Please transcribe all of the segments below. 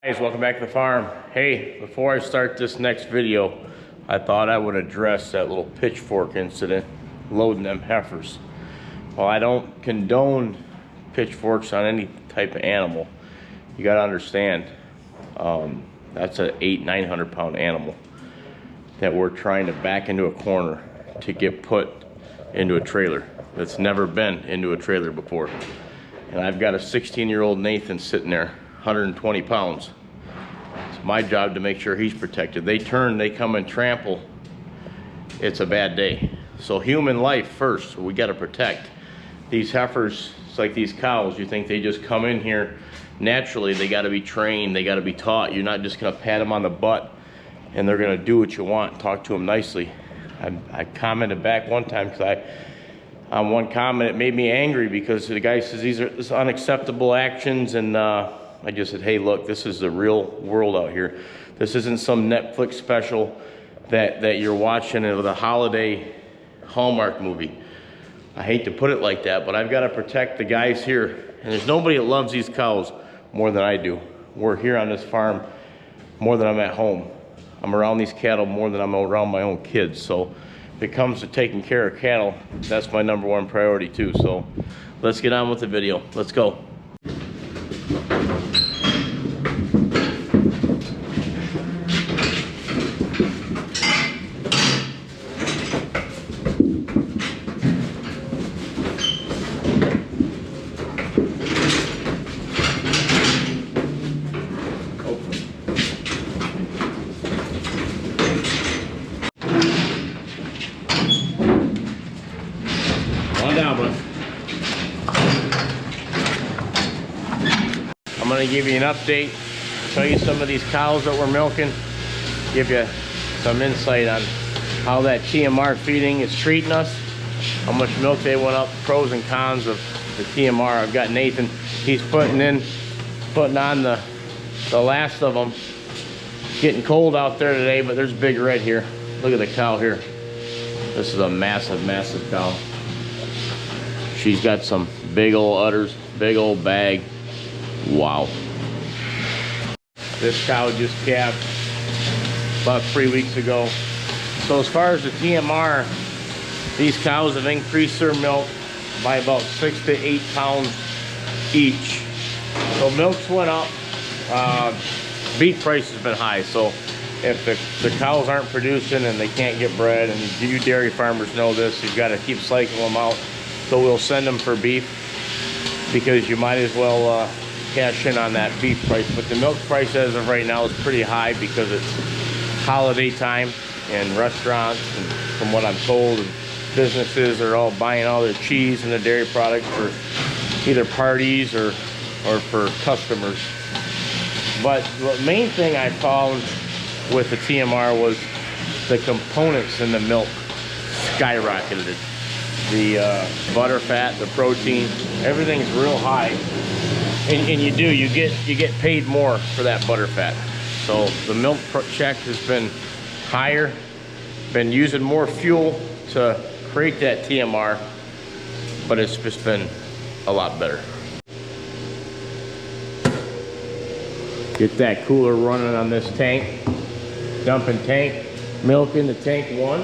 Guys, welcome back to the farm. Hey, before I start this next video, I thought I would address that little pitchfork incident loading them heifers. Well, I don't condone pitchforks on any type of animal. You got to understand, that's an 800-900 pound animal that we're trying to back into a corner to get put into a trailer that's never been into a trailer before. And I've got a 16-year-old Nathan sitting there, 120 pounds. It's my job to make sure he's protected. They turn, they come and trample. It's a bad day. So human life first, we got to protect. These heifers, it's like these cows. You think they just come in here naturally. They got to be trained, they got to be taught. You're not just going to pat them on the butt and they're going to do what you want. Talk to them nicely. I commented back one time because on one comment it made me angry because the guy says these are unacceptable actions, and I just said, hey, look, this is the real world out here. This isn't some Netflix special that you're watching with a holiday Hallmark movie. I hate to put it like that, but I've got to protect the guys here. And there's nobody that loves these cows more than I do. We're here on this farm more than I'm at home. I'm around these cattle more than I'm around my own kids. So if it comes to taking care of cattle, that's my #1 priority too. So let's get on with the video. Let's go. I'm going to give you an update, show you some of these cows that we're milking, give you some insight on how that TMR feeding is treating us, how much milk they went up, pros and cons of the TMR. I've got Nathan, he's putting on the last of them. Getting cold out there today, but there's Big Red here. Look at the cow here. This is a massive, massive cow. She's got some big old udders, big old bag. Wow. This cow just calved about 3 weeks ago. So as far as the TMR, these cows have increased their milk by about 6 to 8 pounds each. So milk's went up. Beef price has been high. So if the cows aren't producing and they can't get bred, and you dairy farmers know this, you've got to keep cycling them out. So we'll send them for beef because you might as well cash in on that beef price. But the milk price as of right now is pretty high because it's holiday time and restaurants, and from what I'm told, businesses are all buying all their cheese and their dairy products for either parties or for customers. But the main thing I found with the TMR was the components in the milk skyrocketed. The butter fat, the protein, everything's real high. And you get paid more for that butter fat. So the milk check has been higher, been using more fuel to create that TMR, but it's just been a lot better. Get that cooler running on this tank. Dumping tank milk into tank 1.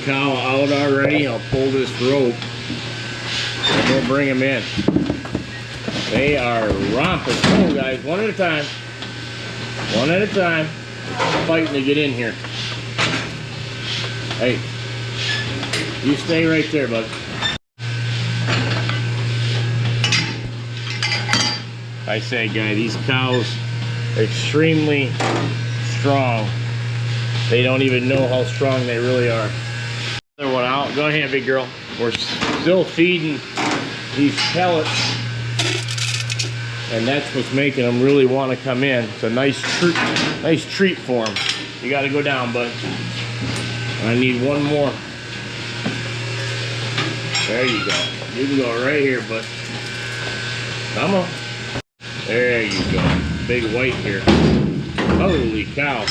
Cow out already. I'll pull this rope and we'll bring them in. They are romping. Come guys, one at a time. One at a time. Fighting to get in here. Hey, you stay right there, bud. I say, guy, these cows are extremely strong. They don't even know how strong they really are. Another one out. Go ahead, big girl. We're still feeding these pellets, and that's what's making them really want to come in. It's a nice treat for them. You got to go down, bud. I need one more. There you go. You can go right here, bud. Come on. There you go. Big white here. Holy cow.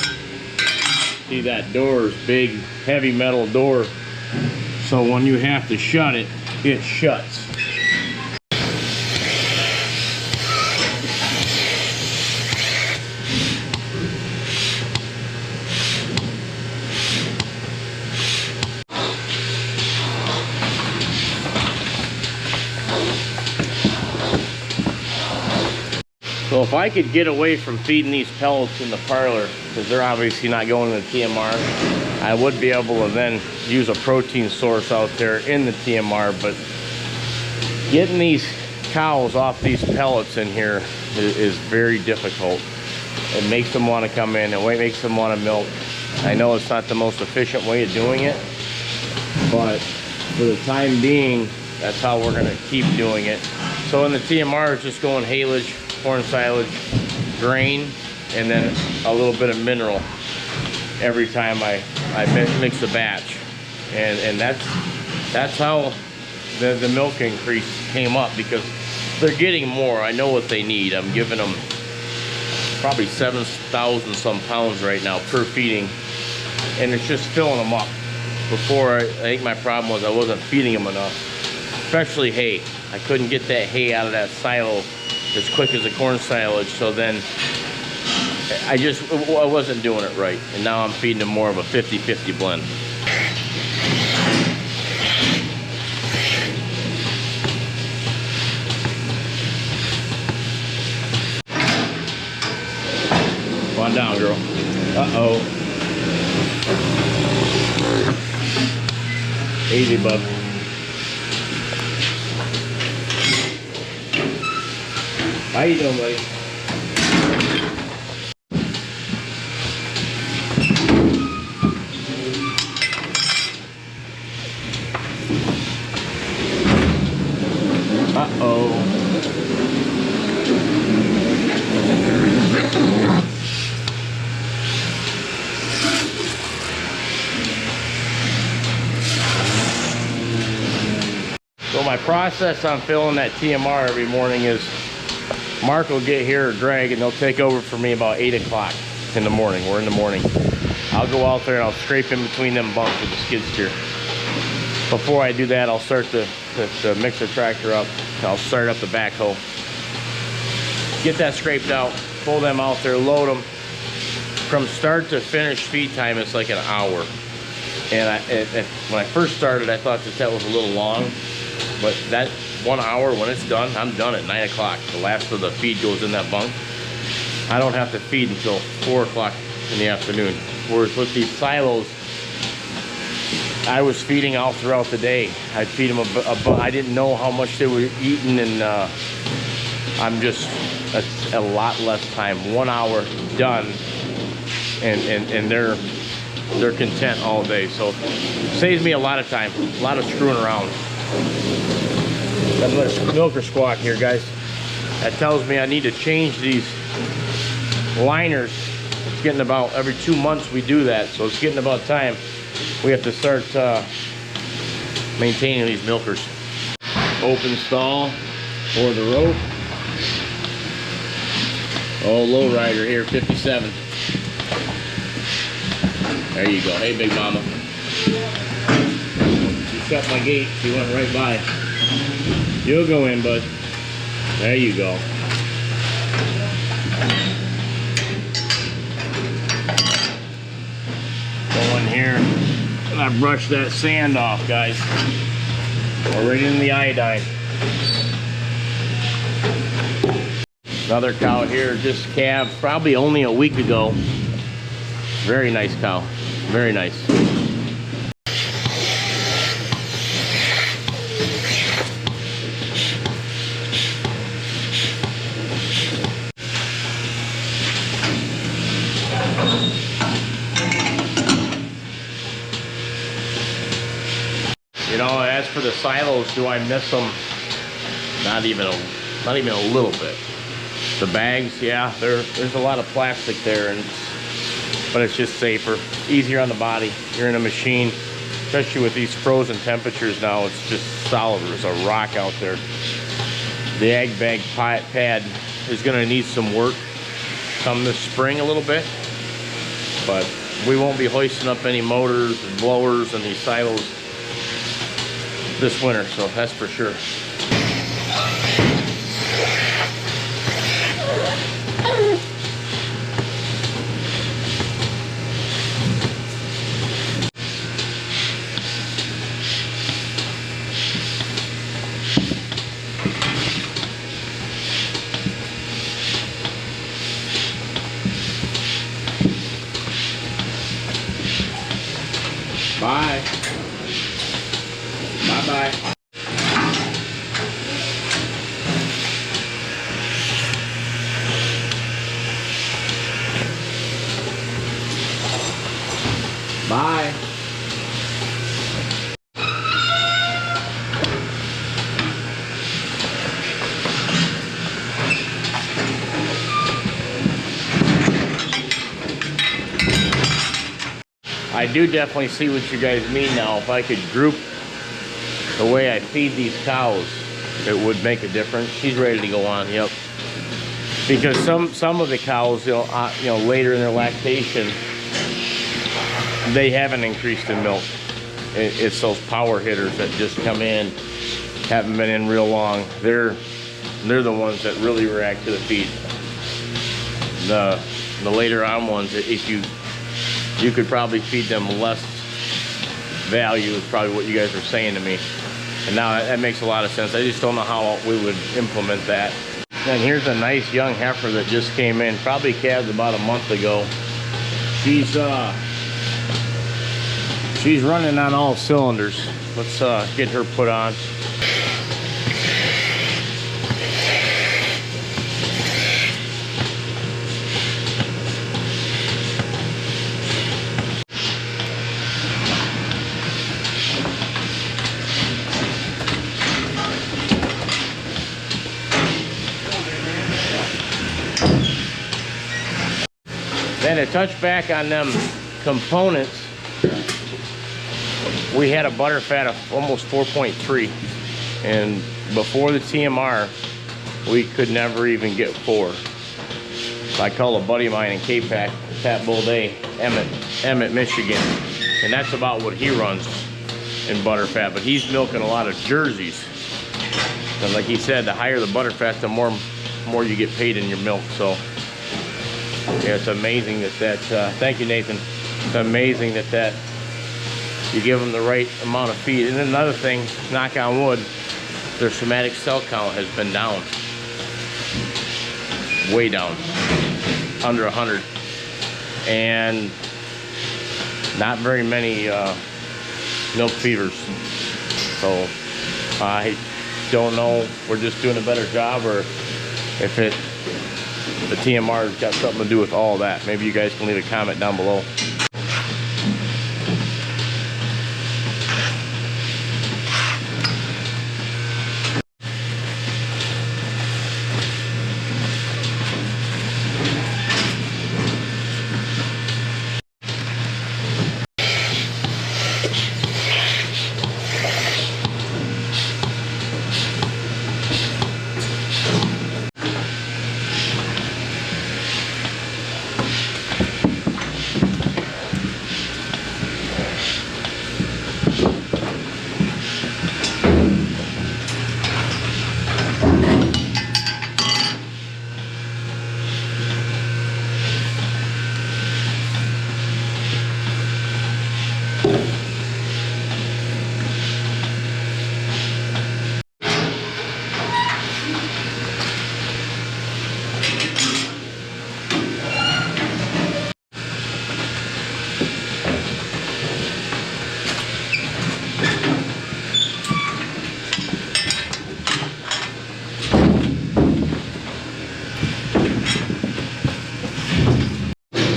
See, that door is big, heavy metal door. So when you have to shut it, it shuts. So if I could get away from feeding these pellets in the parlor, because they're obviously not going in the TMR, I would be able to then use a protein source out there in the TMR. But getting these cows off these pellets in here is very difficult. It makes them want to come in, and it makes them want to milk. I know it's not the most efficient way of doing it, but for the time being, that's how we're going to keep doing it. So in the TMR, it's just going haylage, corn silage, grain, and then a little bit of mineral every time I mix a batch. And that's how the milk increase came up, because they're getting more. I know what they need. I'm giving them probably 7,000 some pounds right now per feeding, and it's just filling them up. Before, I think my problem was I wasn't feeding them enough, especially hay. I couldn't get that hay out of that silo as quick as the corn silage, so then I wasn't doing it right, and now I'm feeding them more of a 50-50 blend. Come on down, girl. Uh-oh. Easy, bub. How you doing, buddy? Uh-oh. So my process on filling that TMR every morning is Mark will get here, or Greg, and they'll take over for me about 8 o'clock in the morning. We're in the morning. I'll go out there and I'll scrape in between them bunks with the skid steer. Before I do that, I'll start the mixer tractor up. I'll start up the backhoe. Get that scraped out, pull them out there, load them. From start to finish feed time, it's like an hour. And when I first started, I thought that was a little long. But that 1 hour, when it's done, I'm done at 9 o'clock. The last of the feed goes in that bunk. I don't have to feed until 4 o'clock in the afternoon. Whereas with these silos, I was feeding all throughout the day. I'd feed them I didn't know how much they were eating, and I'm just a lot less time. 1 hour done, and they're content all day. So it saves me a lot of time, a lot of screwing around. Got another milker squawk here, guys. That tells me I need to change these liners. It's getting about every 2 months we do that, so it's getting about time we have to start maintaining these milkers. Open stall for the rope. Oh, low rider here, 57. There you go. Hey, big mama. You shut my gate. You went right by. You'll go in, bud. There you go. Go in here, and I brush that sand off, guys. We're right in the iodine. Another cow here, just calved probably only a week ago. Very nice cow. Very nice. You know, as for the silos, do I miss them? Not even a little bit. The bags, yeah, there's a lot of plastic there, but it's just safer, easier on the body. You're in a machine, especially with these frozen temperatures now. It's just solid. There's a rock out there. The ag bag pad is going to need some work come this spring a little bit, but we won't be hoisting up any motors and blowers and these silos this winter, so that's for sure. Bye. Bye-bye. Bye. I do definitely see what you guys mean now. If I could group the way I feed these cows, it would make a difference. He's ready to go on, yep. Because some of the cows, you know, later in their lactation, they haven't increased in milk. It's those power hitters that just come in, haven't been in real long. They're the ones that really react to the feed. The later on ones, if you could probably feed them less value is probably what you guys were saying to me. And now that makes a lot of sense. I just don't know how we would implement that. And here's a nice young heifer that just came in, probably calved about a month ago. She's running on all cylinders. Let's get her put on. Then to touch back on them components, we had a butter fat of almost 4.3, and before the TMR we could never even get 4. So I call a buddy of mine in K-Pack, Pat Bull Day, Emmett, Michigan, and that's about what he runs in butter fat. But he's milking a lot of jerseys, and like he said, the higher the butter fat, the more you get paid in your milk. So yeah, it's amazing that thank you, Nathan. It's amazing that you give them the right amount of feed. And then another thing, knock on wood, their somatic cell count has been down, way down, under 100, and not very many milk fevers. So I don't know if we're just doing a better job, or if the TMR has got something to do with all that. Maybe you guys can leave a comment down below.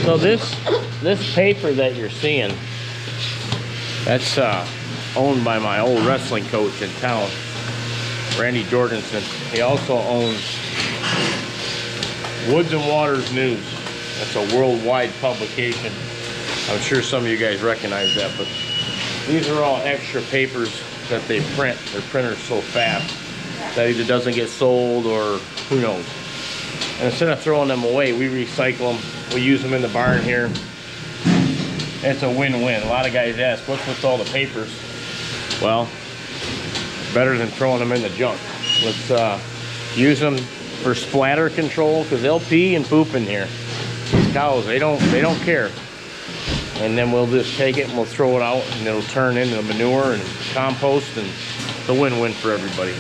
So this paper that you're seeing, that's owned by my old wrestling coach in town, Randy Jorgensen. He also owns Woods and Waters News. That's a worldwide publication. I'm sure some of you guys recognize that, but these are all extra papers that they print. Their printer's so fast that either doesn't get sold or who knows. And instead of throwing them away, we recycle them. We use them in the barn here. It's a win-win. A lot of guys ask, what's with all the papers? Well, better than throwing them in the junk. Let's use them for splatter control, because they'll pee and poop in here. These cows, they don't care. And then we'll just take it and we'll throw it out, and it'll turn into manure and compost, and it's a win-win for everybody.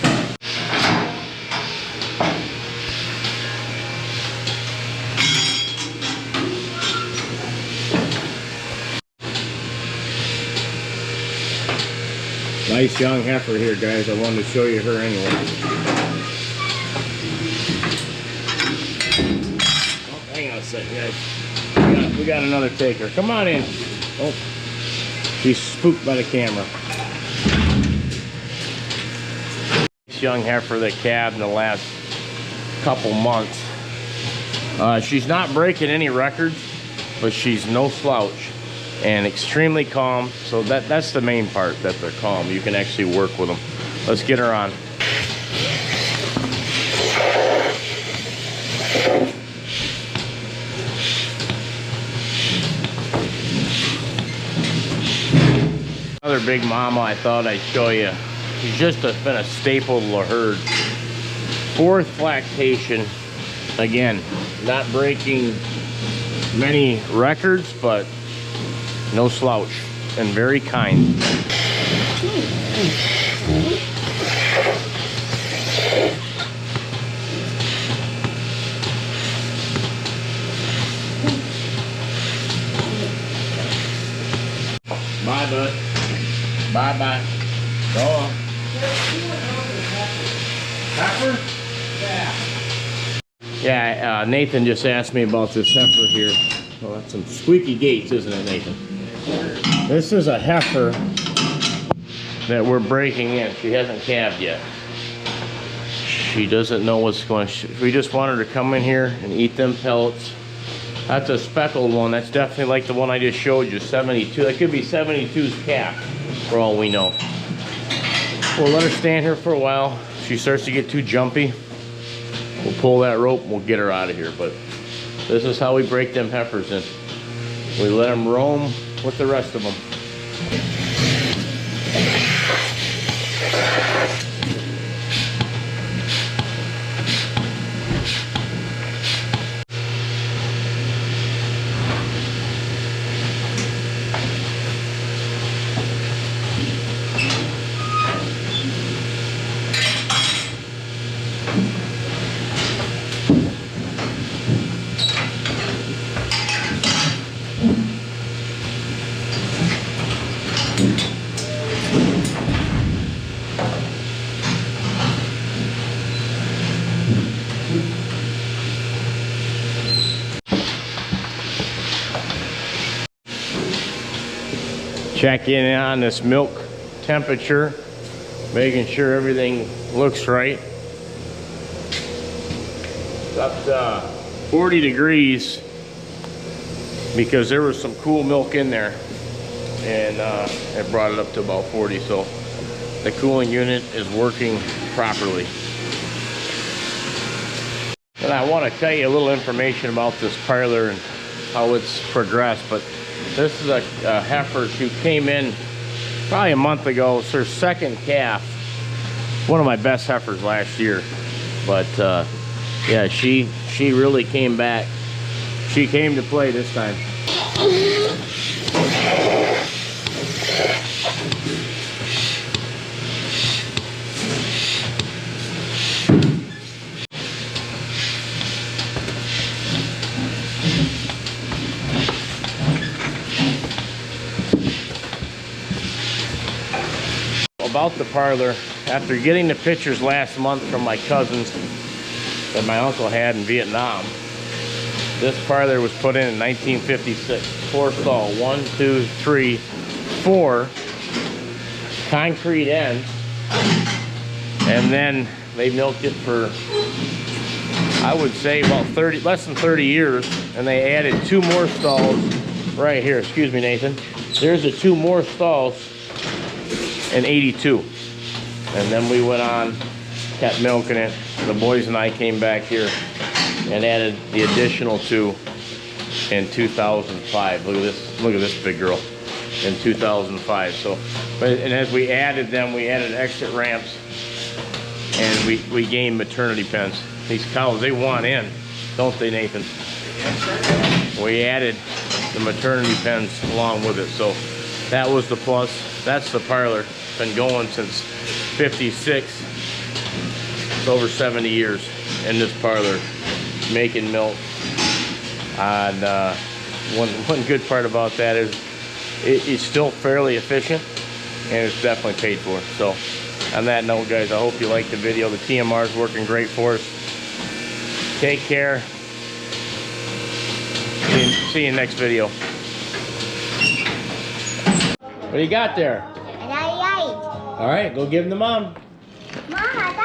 Nice young heifer here, guys. I wanted to show you her anyway. Oh, hang on a second, guys. We got another taker. Come on in. Oh, she's spooked by the camera. This young heifer that calved in the last couple months. She's not breaking any records, but she's no slouch and extremely calm. So that's the main part, that they're calm. You can actually work with them. Let's get her on. Another big mama I thought I'd show you. She's just been a staple of the herd. 4th lactation. Again, not breaking many records, but no slouch and very kind. Bye, bud. Bye-bye. Go on. Heifer? Yeah, Nathan just asked me about this heifer here. Well, that's some squeaky gates, isn't it, Nathan? This is a heifer that we're breaking in. She hasn't calved yet. She doesn't know what's going on. We just want her to come in here and eat them pellets. That's a speckled one. That's definitely like the one I just showed you, 72. That could be 72's calf, for all we know. We'll let her stand here for a while. If she starts to get too jumpy, we'll pull that rope and we'll get her out of here. But this is how we break them heifers in. We let them roam with the rest of them. Check in on this milk temperature, making sure everything looks right. It's up to 40 degrees because there was some cool milk in there, and it brought it up to about 40. So the cooling unit is working properly. And I want to tell you a little information about this Parlor and how it's progressed. But this is a heifer who came in probably a month ago. It's her 2nd calf. One of my best heifers last year. But yeah, she really came back. She came to play this time. About the Parlor, after getting the pictures last month from my cousins that my uncle had in Vietnam, this Parlor was put in 1956. 4 stall, 1, 2, 3, 4 concrete ends, and then they milked it for, I would say, about less than 30 years, and they added 2 more stalls right here. Excuse me, Nathan. There's the 2 more stalls in 82, and then we went on, kept milking it. The boys and I came back here and added the additional 2 in 2005. Look at this big girl in 2005. So, and as we added them, we added exit ramps, and we gained maternity pens. These cows, they want in, don't they, Nathan? We added the maternity pens along with it. So that was the plus. That's the Parlor. Been going since 56. It's over 70 years in this Parlor, making milk. And one good part about that is it's still fairly efficient. and it's definitely paid for. So on that note, guys, I hope you liked the video. The TMR is working great for us. Take care. See you next video. What do you got there? And I ate. All right, go give them to Mom. Mom,